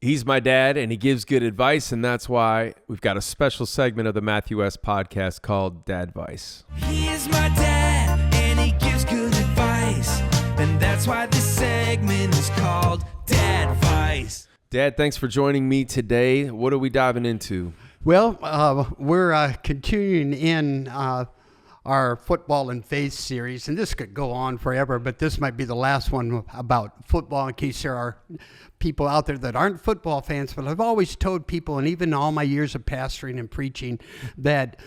He's my dad, and he gives good advice, and that's why we've got a special segment of the Matthew S. podcast called Dadvice. He is my dad, and he gives good advice, and that's why this segment is called Dadvice. Dad, thanks for joining me today. What are we diving into? Well, we're continuing in our Football and Faith series, and this could go on forever, but this might be the last one about football in case there are people out there that aren't football fans. But I've always told people, and even all my years of pastoring and preaching, that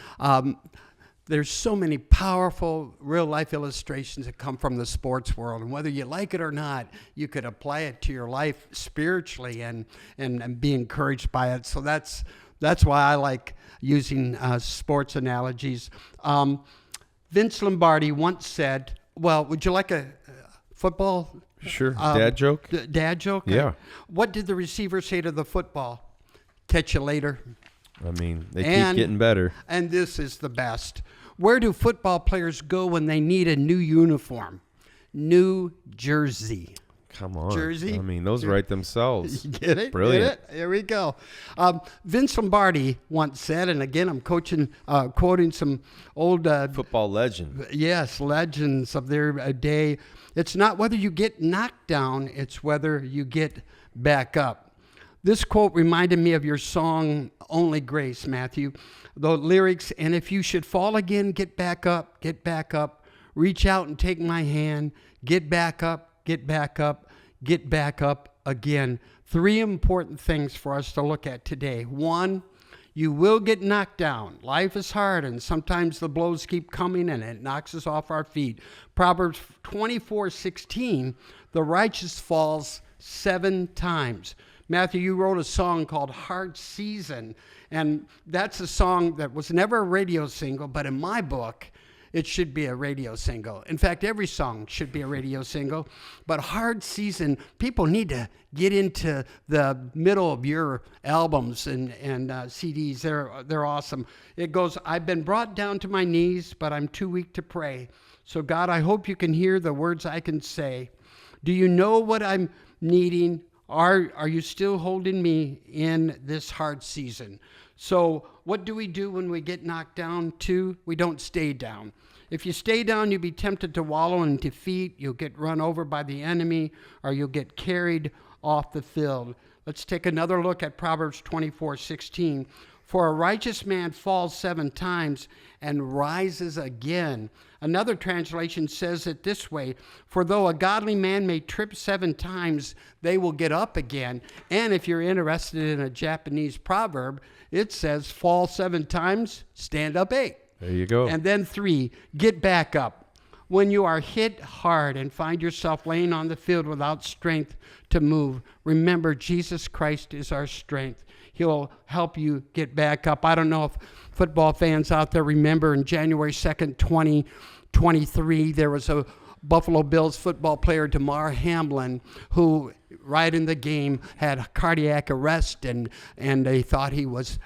there's so many powerful real-life illustrations that come from the sports world, and whether you like it or not, you could apply it to your life spiritually and be encouraged by it. So that's why I like using sports analogies. Vince Lombardi once said, well, would you like a football? Sure. Dad joke? Dad joke? Yeah. What did the receiver say to the football? Catch you later. I mean, they keep getting better. And this is the best. Where do football players go when they need a new uniform? New jersey. Come on. Jersey? I mean, those write themselves. You get it? Brilliant. Get it? Here we go. Vince Lombardi once said, and again, I'm quoting some old Football legend. Yes, legends of their day. It's not whether you get knocked down, it's whether you get back up. This quote reminded me of your song, Only Grace, Matthew. The lyrics, and if you should fall again, get back up, reach out and take my hand, get back up, get back up, get back up again. Three important things for us to look at today. One, you will get knocked down. Life is hard, and sometimes the blows keep coming, and it knocks us off our feet. Proverbs 24:16, the righteous falls 7 times. Matthew, you wrote a song called Hard Season, and that's a song that was never a radio single, but in my book, it should be a radio single. In fact, every song should be a radio single. But Hard Season, people need to get into the middle of your albums and CDs. They're awesome. It goes, I've been brought down to my knees, but I'm too weak to pray. So God, I hope you can hear the words I can say. Do you know what I'm needing? Are you still holding me in this hard season? So what do we do when we get knocked down? We don't stay down. If you stay down, you'll be tempted to wallow in defeat. You'll get run over by the enemy, or you'll get carried off the field. Let's take another look at Proverbs 24:16. For a righteous man falls 7 times and rises again. Another translation says it this way, for though a godly man may trip 7 times, they will get up again. And if you're interested in a Japanese proverb, it says fall 7 times, stand up 8. There you go. And then 3, get back up. When you are hit hard and find yourself laying on the field without strength to move, remember Jesus Christ is our strength. He'll help you get back up. I don't know if football fans out there remember in January 2nd, 2023, there was a Buffalo Bills football player, Damar Hamlin, who right in the game had cardiac arrest and they thought he was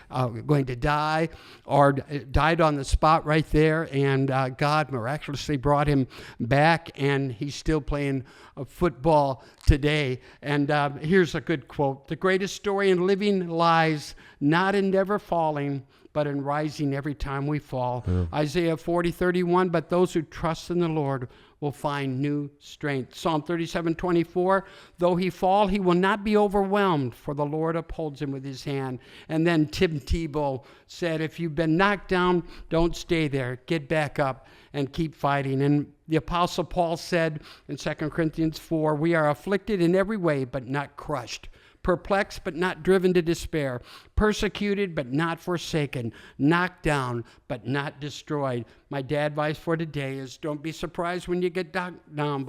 going to die or died on the spot right there. And God miraculously brought him back, and he's still playing football today. And here's a good quote. The greatest story in living lies not in never falling, but in rising every time we fall. Yeah. Isaiah 40:31, but those who trust in the Lord will find new strength. Psalm 37:24, though he fall, he will not be overwhelmed, for the Lord upholds him with his hand. And then Tim Tebow said, if you've been knocked down, don't stay there. Get back up and keep fighting. And the Apostle Paul said in 2 Corinthians 4, we are afflicted in every way, but not crushed. Perplexed, but not driven to despair. Persecuted, but not forsaken. Knocked down, but not destroyed. My dadvice for today is don't be surprised when you get knocked down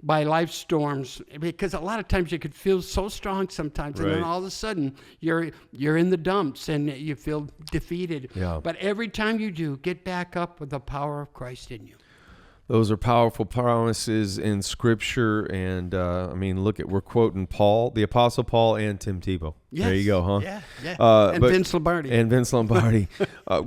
by life storms, because a lot of times you could feel so strong sometimes, right, and then all of a sudden you're in the dumps and you feel defeated. Yeah. But every time you do, get back up with the power of Christ in you. Those are powerful promises in Scripture, and we're quoting Paul, the Apostle Paul, and Tim Tebow. Yes. There you go, huh? Yeah. And Vince Lombardi. And Vince Lombardi.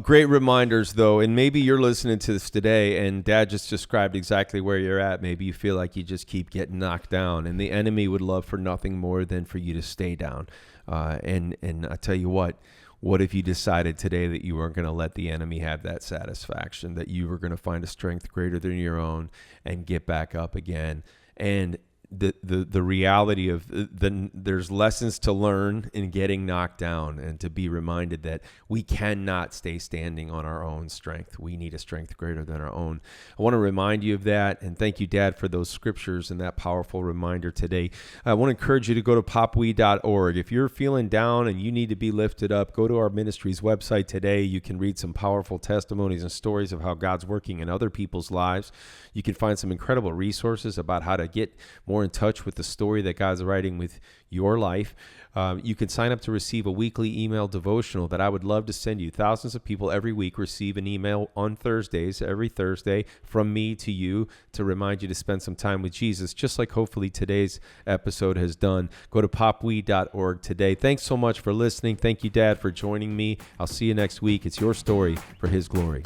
Great reminders, though, and maybe you're listening to this today, and Dad just described exactly where you're at. Maybe you feel like you just keep getting knocked down, and the enemy would love for nothing more than for you to stay down. And I tell you what if you decided today that you weren't going to let the enemy have that satisfaction, that you were going to find a strength greater than your own and get back up again? And the reality of there's lessons to learn in getting knocked down, and to be reminded that we cannot stay standing on our own strength. We need a strength greater than our own. I want to remind you of that, and thank you, Dad, for those scriptures and that powerful reminder today. I want to encourage you to go to popwe.org. If you're feeling down and you need to be lifted up, go to our ministry's website today. You can read some powerful testimonies and stories of how God's working in other people's lives. You can find some incredible resources about how to get more in touch with the story that God's writing with your life. You can sign up to receive a weekly email devotional that I would love to send you. Thousands of people every week receive an email on Thursdays, every Thursday, from me to you to remind you to spend some time with Jesus, just like hopefully today's episode has done. Go to popwe.org today. Thanks so much for listening. Thank you, Dad, for joining me. I'll see you next week. It's your story for His glory.